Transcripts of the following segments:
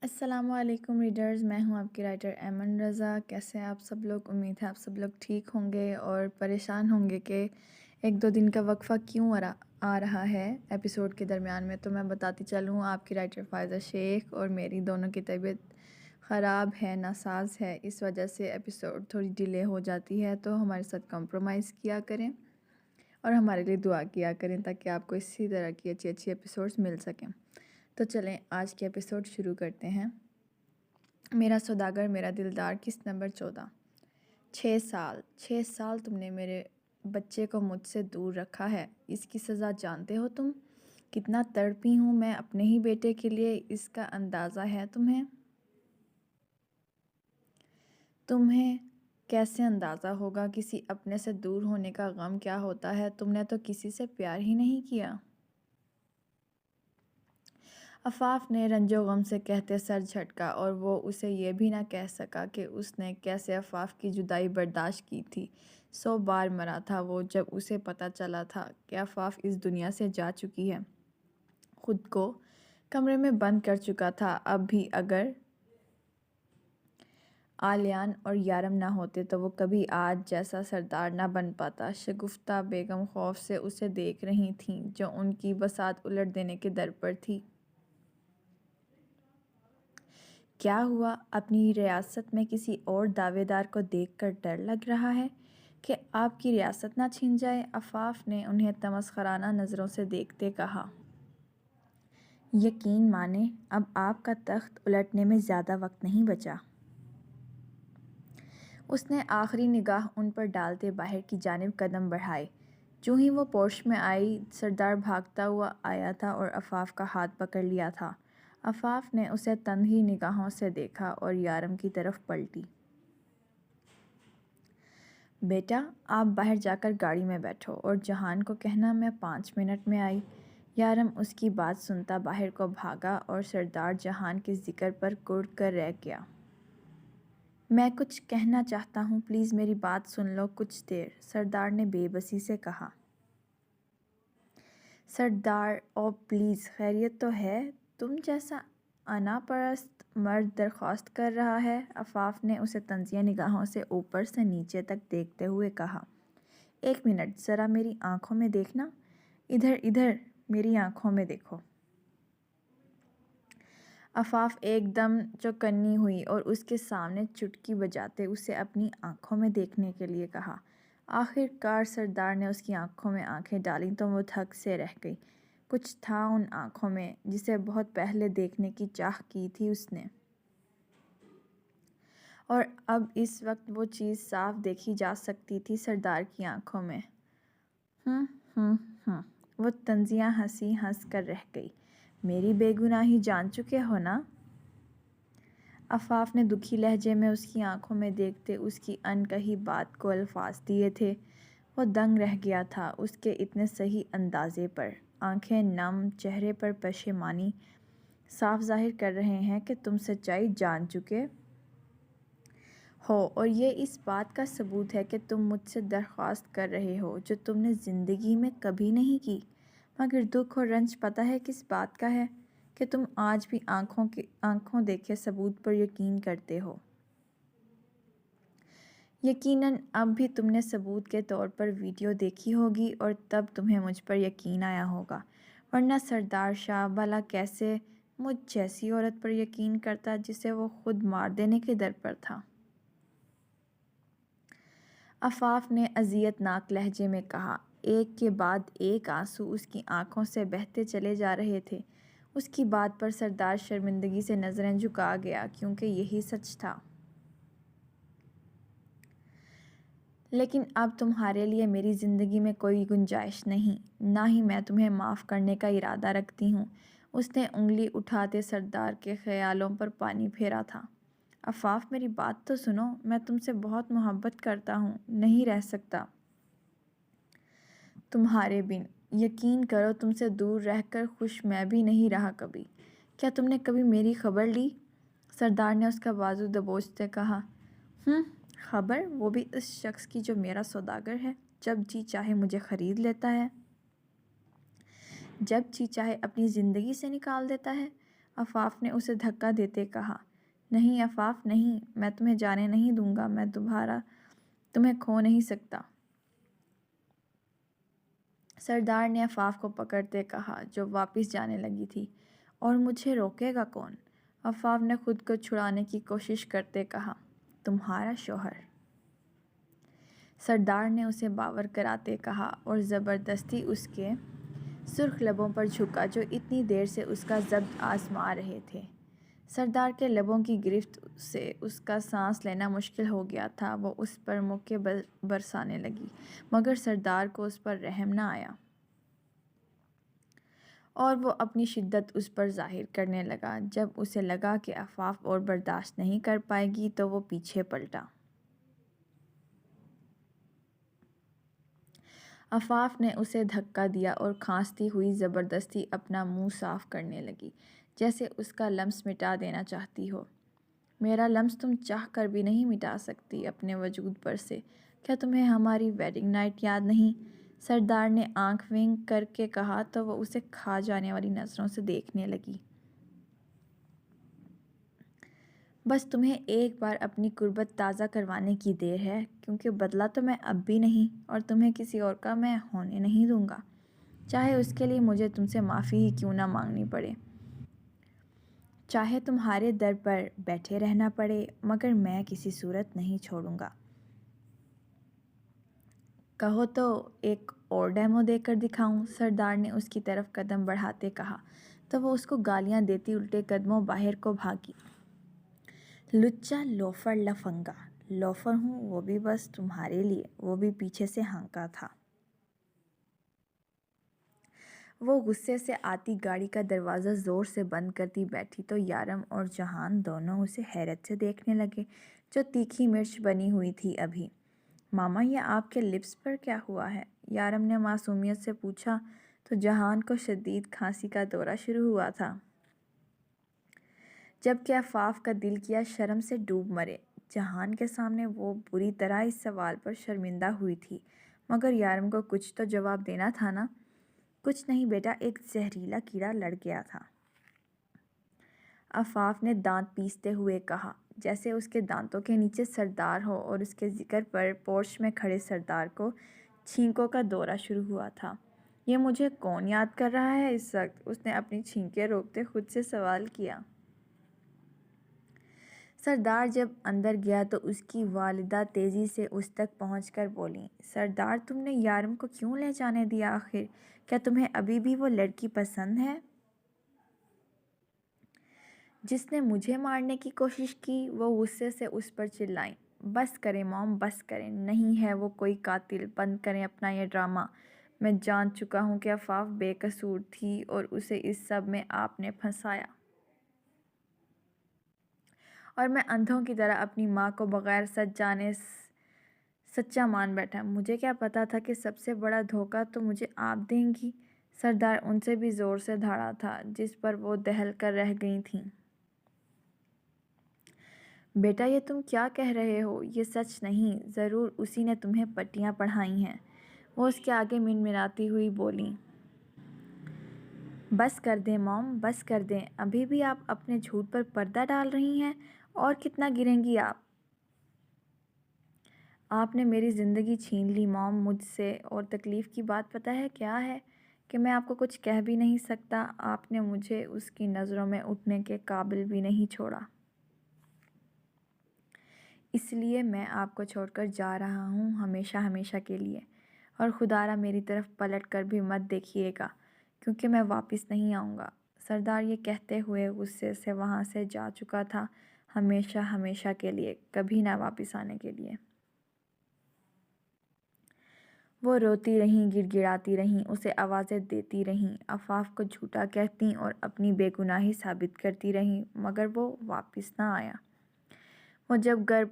السلام علیکم ریڈرز، میں ہوں آپ کی رائٹر ایمن رضا۔ کیسے ہیں آپ سب لوگ؟ امید ہے آپ سب لوگ ٹھیک ہوں گے اور پریشان ہوں گے کہ ایک دو دن کا وقفہ کیوں آ رہا ہے ایپیسوڈ کے درمیان میں۔ تو میں بتاتی چلوں، آپ کی رائٹر فائزہ شیخ اور میری دونوں کی طبیعت خراب ہے، ناساز ہے، اس وجہ سے ایپیسوڈ تھوڑی ڈیلے ہو جاتی ہے۔ تو ہمارے ساتھ کمپرومائز کیا کریں اور ہمارے لیے دعا کیا کریں تاکہ آپ کو اسی طرح کی اچھی اچھی ایپیسوڈز مل سکیں۔ تو چلیں آج کے ایپیسوڈ شروع کرتے ہیں۔ میرا سوداگر میرا دلدار، قسط نمبر 14۔ 6 سال تم نے میرے بچے کو مجھ سے دور رکھا ہے۔ اس کی سزا جانتے ہو تم؟ کتنا تڑپی ہوں میں اپنے ہی بیٹے کے لیے، اس کا اندازہ ہے تمہیں؟ تمہیں کیسے اندازہ ہوگا کسی اپنے سے دور ہونے کا غم کیا ہوتا ہے؟ تم نے تو کسی سے پیار ہی نہیں کیا۔ عفاف نے رنج و غم سے کہتے سر جھٹکا، اور وہ اسے یہ بھی نہ کہہ سکا کہ اس نے کیسے عفاف کی جدائی برداشت کی تھی۔ 100 بار مرا تھا وہ جب اسے پتہ چلا تھا کہ عفاف اس دنیا سے جا چکی ہے۔ خود کو کمرے میں بند کر چکا تھا۔ اب بھی اگر آلیان اور یارم نہ ہوتے تو وہ کبھی آج جیسا سردار نہ بن پاتا۔ شگفتہ بیگم خوف سے اسے دیکھ رہی تھیں، جو ان کی بساط الٹ دینے کے در پر تھی۔ کیا ہوا؟ اپنی ریاست میں کسی اور دعوے دار کو دیکھ کر ڈر لگ رہا ہے کہ آپ کی ریاست نہ چھن جائے؟ عفاف نے انہیں تمسخرانہ نظروں سے دیکھتے کہا۔ یقین مانیں، اب آپ کا تخت الٹنے میں زیادہ وقت نہیں بچا۔ اس نے آخری نگاہ ان پر ڈالتے باہر کی جانب قدم بڑھائے۔ جو ہی وہ پورش میں آئی، سردار بھاگتا ہوا آیا تھا اور عفاف کا ہاتھ پکڑ لیا تھا۔ عفاف نے اسے تندھی نگاہوں سے دیکھا اور یارم کی طرف پلٹی۔ بیٹا، آپ باہر جا کر گاڑی میں بیٹھو اور جہان کو کہنا میں 5 منٹ میں آئی۔ یارم اس کی بات سنتا باہر کو بھاگا اور سردار جہان کے ذکر پر کڑ کر رہ گیا۔ میں کچھ کہنا چاہتا ہوں، پلیز میری بات سن لو کچھ دیر، سردار نے بے بسی سے کہا۔ سردار، او پلیز، خیریت تو ہے؟ تم جیسا انا پرست مرد درخواست کر رہا ہے۔ عفاف نے اسے طنزیہ نگاہوں سے اوپر سے نیچے تک دیکھتے ہوئے کہا۔ 1 منٹ، ذرا میری آنکھوں میں دیکھنا۔ ادھر میری آنکھوں میں دیکھو۔ عفاف ایک دم چوکنی ہوئی اور اس کے سامنے چٹکی بجاتے اسے اپنی آنکھوں میں دیکھنے کے لیے کہا۔ آخر کار سردار نے اس کی آنکھوں میں آنکھیں ڈالیں تو وہ تھک سے رہ گئی۔ کچھ تھا ان آنکھوں میں جسے بہت پہلے دیکھنے کی چاہ کی تھی اس نے، اور اب اس وقت وہ چیز صاف دیکھی جا سکتی تھی سردار کی آنکھوں میں۔ وہ طنزیہ ہنسی ہنس کر رہ گئی۔ میری بے گناہی جان چکے ہو نا؟ عفاف نے دکھی لہجے میں اس کی آنکھوں میں دیکھتے اس کی ان کہی بات کو الفاظ دیے تھے۔ وہ دنگ رہ گیا تھا اس کے اتنے صحیح اندازے پر۔ آنکھیں نم، چہرے پر پشیمانی صاف ظاہر کر رہے ہیں کہ تم سچائی جان چکے ہو، اور یہ اس بات کا ثبوت ہے کہ تم مجھ سے درخواست کر رہے ہو جو تم نے زندگی میں کبھی نہیں کی۔ مگر دکھ اور رنج پتہ ہے کس بات کا ہے؟ کہ تم آج بھی آنکھوں دیکھے ثبوت پر یقین کرتے ہو۔ یقیناً اب بھی تم نے ثبوت کے طور پر ویڈیو دیکھی ہوگی اور تب تمہیں مجھ پر یقین آیا ہوگا، ورنہ سردار شاہ بھلا کیسے مجھ جیسی عورت پر یقین کرتا جسے وہ خود مار دینے کے در پر تھا؟ عفاف نے اذیت ناک لہجے میں کہا۔ ایک کے بعد ایک آنسو اس کی آنکھوں سے بہتے چلے جا رہے تھے۔ اس کی بات پر سردار شرمندگی سے نظریں جھکا گیا، کیونکہ یہی سچ تھا۔ لیکن اب تمہارے لیے میری زندگی میں کوئی گنجائش نہیں، نہ ہی میں تمہیں معاف کرنے کا ارادہ رکھتی ہوں۔ اس نے انگلی اٹھاتے سردار کے خیالوں پر پانی پھیرا تھا۔ عفاف، میری بات تو سنو، میں تم سے بہت محبت کرتا ہوں، نہیں رہ سکتا تمہارے بن۔ یقین کرو، تم سے دور رہ کر خوش میں بھی نہیں رہا کبھی۔ کیا تم نے کبھی میری خبر لی؟ سردار نے اس کا بازو دبوچتے کہا۔ خبر؟ وہ بھی اس شخص کی جو میرا سوداگر ہے، جب جی چاہے مجھے خرید لیتا ہے، جب جی چاہے اپنی زندگی سے نکال دیتا ہے۔ آفاف نے اسے دھکا دیتے کہا، نہیں آفاف نہیں، میں تمہیں جانے نہیں دوں گا، میں دوبارہ تمہیں کھو نہیں سکتا۔ سردار نے آفاف کو پکڑتے کہا جو واپس جانے لگی تھی، اور مجھے روکے گا کون؟ آفاف نے خود کو چھڑانے کی کوشش کرتے کہا، تمہارا شوہر۔ سردار نے اسے باور کراتے کہا اور زبردستی اس کے سرخ لبوں پر جھکا جو اتنی دیر سے اس کا ضبط آزما رہے تھے۔ سردار کے لبوں کی گرفت سے اس کا سانس لینا مشکل ہو گیا تھا۔ وہ اس پر مکے برسانے لگی، مگر سردار کو اس پر رحم نہ آیا، اور وہ اپنی شدت اس پر ظاہر کرنے لگا۔ جب اسے لگا کہ آفاف اور برداشت نہیں کر پائے گی تو وہ پیچھے پلٹا۔ آفاف نے اسے دھکا دیا اور کھانستی ہوئی زبردستی اپنا منہ صاف کرنے لگی، جیسے اس کا لمس مٹا دینا چاہتی ہو۔ میرا لمس تم چاہ کر بھی نہیں مٹا سکتی اپنے وجود پر سے۔ کیا تمہیں ہماری ویڈنگ نائٹ یاد نہیں؟ سردار نے آنکھ ونک کر کے کہا تو وہ اسے کھا جانے والی نظروں سے دیکھنے لگی۔ بس تمہیں ایک بار اپنی قربت تازہ کروانے کی دیر ہے، کیونکہ بدلہ تو میں اب بھی نہیں، اور تمہیں کسی اور کا میں ہونے نہیں دوں گا، چاہے اس کے لیے مجھے تم سے معافی ہی کیوں نہ مانگنی پڑے، چاہے تمہارے در پر بیٹھے رہنا پڑے، مگر میں کسی صورت نہیں چھوڑوں گا۔ کہو تو ایک اور ڈیمو دے کر دکھاؤں؟ سردار نے اس کی طرف قدم بڑھاتے کہا تو وہ اس کو گالیاں دیتی الٹے قدموں باہر کو بھاگی۔ لچا، لوفر، لفنگا۔ لوفر ہوں وہ بھی بس تمہارے لیے، وہ بھی پیچھے سے ہانکا تھا۔ وہ غصے سے آتی گاڑی کا دروازہ زور سے بند کرتی بیٹھی تو یارم اور جہان دونوں اسے حیرت سے دیکھنے لگے، جو تیکھی مرچ بنی ہوئی تھی ابھی۔ ماما یہ آپ کے لپس پر کیا ہوا ہے؟ یارم نے معصومیت سے پوچھا تو جہان کو شدید کھانسی کا دورہ شروع ہوا تھا، جبکہ آفاف کا دل کیا شرم سے ڈوب مرے۔ جہان کے سامنے وہ بری طرح اس سوال پر شرمندہ ہوئی تھی، مگر یارم کو کچھ تو جواب دینا تھا نا۔ کچھ نہیں بیٹا، ایک زہریلا کیڑا لڑ گیا تھا، آفاف نے دانت پیستے ہوئے کہا، جیسے اس کے دانتوں کے نیچے سردار ہو، اور اس کے ذکر پر پورچ میں کھڑے سردار کو چھینکوں کا دورہ شروع ہوا تھا۔ یہ مجھے کون یاد کر رہا ہے اس وقت؟ اس نے اپنی چھینکیں روکتے خود سے سوال کیا۔ سردار جب اندر گیا تو اس کی والدہ تیزی سے اس تک پہنچ کر بولیں، سردار تم نے یارم کو کیوں لے جانے دیا آخر؟ کیا تمہیں ابھی بھی وہ لڑکی پسند ہے جس نے مجھے مارنے کی کوشش کی؟ وہ غصے سے اس پر چلائیں، بس کریں موم، بس کریں، نہیں ہے وہ کوئی قاتل، بند کریں اپنا یہ ڈرامہ۔ میں جان چکا ہوں کہ آفاف بے قصور تھی اور اسے اس سب میں آپ نے پھنسایا، اور میں اندھوں کی طرح اپنی ماں کو بغیر سچ جانے سچا مان بیٹھا۔ مجھے کیا پتا تھا کہ سب سے بڑا دھوکہ تو مجھے آپ دیں گی؟ سردار ان سے بھی زور سے دھاڑا تھا، جس پر وہ دہل کر رہ گئی تھیں۔ بیٹا یہ تم کیا کہہ رہے ہو؟ یہ سچ نہیں، ضرور اسی نے تمہیں پٹیاں پڑھائی ہیں، وہ اس کے آگے منمناتی ہوئی بولیں۔ بس کر دیں موم، بس کر دیں، ابھی بھی آپ اپنے جھوٹ پر پردہ ڈال رہی ہیں، اور کتنا گریں گی آپ؟ آپ نے میری زندگی چھین لی موم مجھ سے، اور تکلیف کی بات پتہ ہے کیا ہے؟ کہ میں آپ کو کچھ کہہ بھی نہیں سکتا۔ آپ نے مجھے اس کی نظروں میں اٹھنے کے قابل بھی نہیں چھوڑا، اس لیے میں آپ کو چھوڑ کر جا رہا ہوں، ہمیشہ ہمیشہ کے لیے، اور خدارا میری طرف پلٹ کر بھی مت دیکھیے گا، کیونکہ میں واپس نہیں آؤں گا۔ سردار یہ کہتے ہوئے غصے سے وہاں سے جا چکا تھا، ہمیشہ ہمیشہ کے لیے، کبھی نہ واپس آنے کے لیے۔ وہ روتی رہیں، گڑ گڑاتی رہیں، اسے آوازیں دیتی رہیں، آفاف کو جھوٹا کہتیں اور اپنی بے گناہی ثابت کرتی رہیں، مگر وہ واپس نہ آیا۔ وہ جب گھر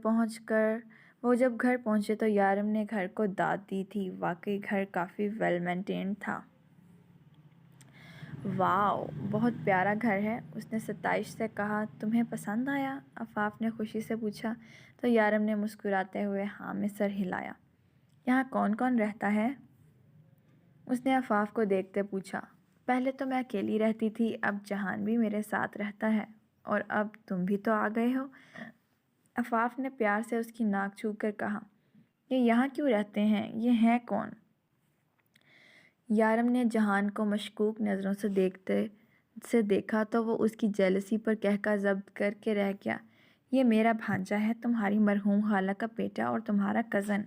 پہنچے تو یارم نے گھر کو داد دی تھی۔ واقعی گھر کافی ویل مینٹینڈ تھا۔ واو، بہت پیارا گھر ہے، اس نے ستائش سے کہا۔ تمہیں پسند آیا؟ آفاف نے خوشی سے پوچھا تو یارم نے مسکراتے ہوئے ہاں میں سر ہلایا۔ یہاں کون کون رہتا ہے؟ اس نے آفاف کو دیکھتے پوچھا۔ پہلے تو میں اکیلی رہتی تھی، اب جہان بھی میرے ساتھ رہتا ہے، اور اب تم بھی تو آ گئے ہو۔ عفاف نے پیار سے اس کی ناک چھو کر کہا، یہ یہاں کیوں رہتے ہیں؟ یہ ہیں کون؟ یارم نے جہان کو مشکوک نظروں سے دیکھا تو وہ اس کی جیلسی پر کہکا ضبط کر کے رہ گیا، یہ میرا بھانجا ہے، تمہاری مرحوم خالہ کا بیٹا اور تمہارا کزن۔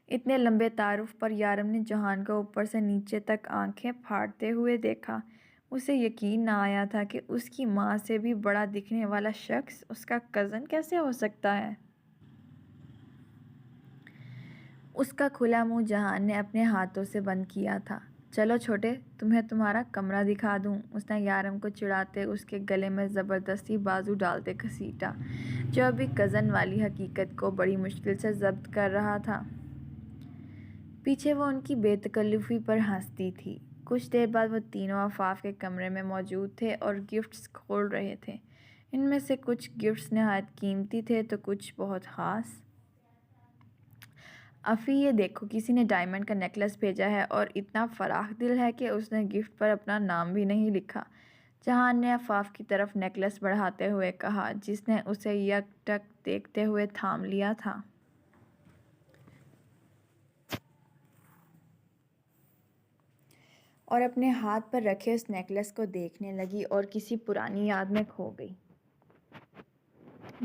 اتنے لمبے تعارف پر یارم نے جہان کو اوپر سے نیچے تک آنکھیں پھاڑتے ہوئے دیکھا۔ اسے یقین نہ آیا تھا کہ اس کی ماں سے بھی بڑا دکھنے والا شخص اس کا کزن کیسے ہو سکتا ہے۔ اس کا کھلا منہ جہان نے اپنے ہاتھوں سے بند کیا تھا۔ چلو چھوٹے، تمہیں تمہارا کمرہ دکھا دوں، اس نے یارم کو چڑھاتے اس کے گلے میں زبردستی بازو ڈالتے گھسیٹا، جو ابھی کزن والی حقیقت کو بڑی مشکل سے ضبط کر رہا تھا۔ پیچھے وہ ان کی بے تکلفی پر ہنستی تھی۔ کچھ دیر بعد وہ تینوں عفاف کے کمرے میں موجود تھے اور گفٹس کھول رہے تھے۔ ان میں سے کچھ گفٹس نہایت قیمتی تھے تو کچھ بہت خاص۔ افی، یہ دیکھو، کسی نے ڈائمنڈ کا نیکلس بھیجا ہے اور اتنا فراخ دل ہے کہ اس نے گفٹ پر اپنا نام بھی نہیں لکھا، جہان نے عفاف کی طرف نیکلس بڑھاتے ہوئے کہا، جس نے اسے یک ٹک دیکھتے ہوئے تھام لیا تھا۔ اور اپنے ہاتھ پر رکھے اس نیکلس کو دیکھنے لگی اور کسی پرانی یاد میں کھو گئی۔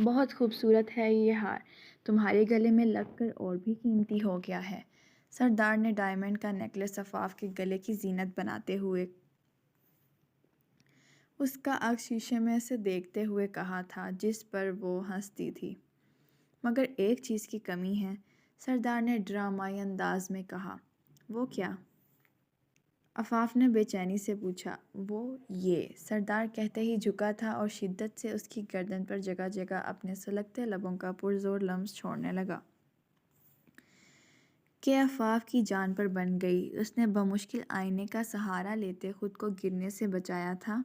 بہت خوبصورت ہے یہ ہار، تمہارے گلے میں لگ کر اور بھی قیمتی ہو گیا ہے۔ سردار نے ڈائمنڈ کا نیکلس عفاف کے گلے کی زینت بناتے ہوئے اس کا عکس شیشے میں سے دیکھتے ہوئے کہا تھا، جس پر وہ ہنستی تھی۔ مگر ایک چیز کی کمی ہے، سردار نے ڈرامائی انداز میں کہا۔ وہ کیا؟ عفاف نے بے چینی سے پوچھا۔ وہ یہ، سردار کہتے ہی جھکا تھا اور شدت سے اس کی گردن پر جگہ جگہ اپنے سلگتے لبوں کا پرزور لمس چھوڑنے لگا کہ عفاف کی جان پر بن گئی۔ اس نے بمشکل آئینے کا سہارا لیتے خود کو گرنے سے بچایا تھا۔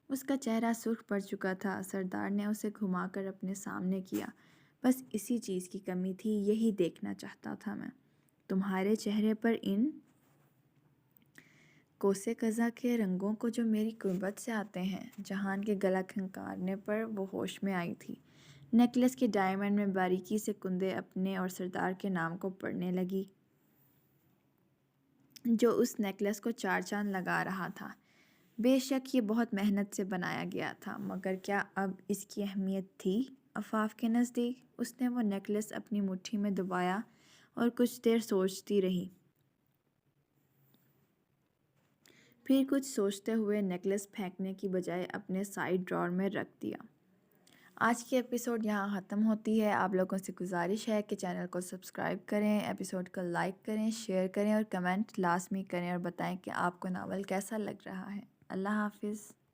اس کا چہرہ سرخ پڑ چکا تھا۔ سردار نے اسے گھما کر اپنے سامنے کیا۔ بس اسی چیز کی کمی تھی، یہی دیکھنا چاہتا تھا میں، تمہارے چہرے پر ان کوسے قزح کے رنگوں کو جو میری قربت سے آتے ہیں۔ جہان کے گلا کھنکارنے پر وہ ہوش میں آئی تھی۔ نیکلس کے ڈائمنڈ میں باریکی سے کندے اپنے اور سردار کے نام کو پڑھنے لگی، جو اس نیکلس کو چار چاند لگا رہا تھا۔ بے شک یہ بہت محنت سے بنایا گیا تھا، مگر کیا اب اس کی اہمیت تھی عفاف کے نزدیک؟ اس نے وہ نیکلس اپنی مٹھی میں دبایا اور کچھ دیر سوچتی رہی۔ پھر کچھ سوچتے ہوئے نیکلس پھینکنے کی بجائے اپنے سائیڈ ڈرار میں رکھ دیا۔ آج کی ایپیسوڈ یہاں ختم ہوتی ہے۔ آپ لوگوں سے گزارش ہے کہ چینل کو سبسکرائب کریں، ایپیسوڈ کو لائک کریں، شیئر کریں اور کمنٹ لازمی کریں اور بتائیں کہ آپ کو ناول کیسا لگ رہا ہے۔ اللہ حافظ۔